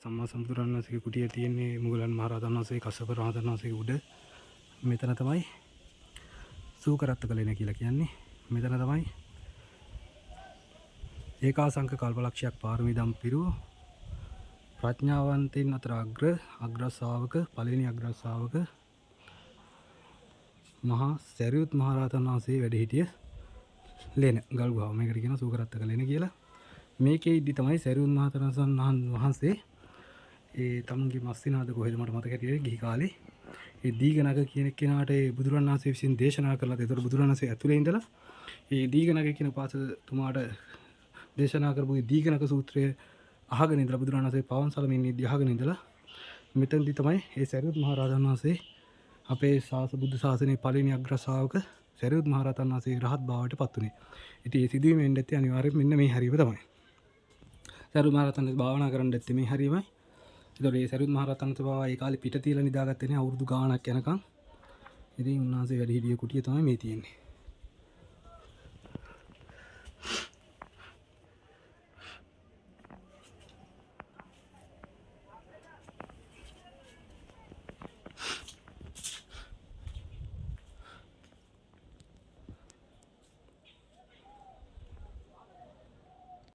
සම්මා සම්බුදුරන් වහන්සේගේ කුටිය තියෙන්නේ මුගලන් මහරහතන් වහන්සේ කස්සප රහතන් වහන්සේගේ උඩ. මෙතන තමයි සූකරත්ත කලෙන කියලා කියන්නේ. මෙතන තමයි ඒකාසංක කල්පලක්ෂයක් පාරමී දම් පිරු ප්‍රඥාවන්තයින් අතර අග්‍ර ශ්‍රාවක පළවෙනි අග්‍ර ශ්‍රාවක මහා සරියුත් මහරහතන් වහන්සේ වැඩ සිටිය ලේන ගල් ගුහාව. මේකට කියන සූකරත්ත කලෙන කියලා. මේකේ ඉදි තමයි සරියුත් මහරහතන් වහන්සේ ඒ තමුන්ගේ මස්සිනාද කොහෙද මට මතක හිටියේ ගිහි කාලේ ඒ දීඝනග කියන කෙනාට ඒ බුදුරන් වහන්සේ විසින් දේශනා කළා. ඒතර බුදුරන් වහන්සේ ඇතුලේ ඉඳලා ඒ දීඝනග කියන පාසතුමාට දේශනා කරපු දීඝනග සූත්‍රය අහගෙන ඉඳලා බුදුරන් වහන්සේ පවන් සලමින් ඉඳි අහගෙන ඉඳලා මෙතනදී තමයි ඒ සරියුත් මහරහතන් වහන්සේ අපේ බුද්ධ ශාසනයේ පළවෙනි අග්‍ර ශ්‍රාවක සරියුත් මහරහතන් වහන්සේ රහත් භාවයට පත් වුණේ. ඉතින් මේ සිදුවීම වෙන්න ඇත්තේ අනිවාර්යයෙන් මෙන්න මේ හරියම තමයි. සරියුත් මහරහතන් භාවනා කරන්න ඇත්තේ මේ හරියමයි. ඒතකොට මේ සරියුත් මහරහතන් වහන්සේ ඒ කාලේ පිට තියලා නිදාගත්තේ නේ අවුරුදු ගාණක් යනකම්. ඉතින් උන්වහන්සේ වැඩ හිටිය කුටිය තමයි මේ තියෙන්නේ.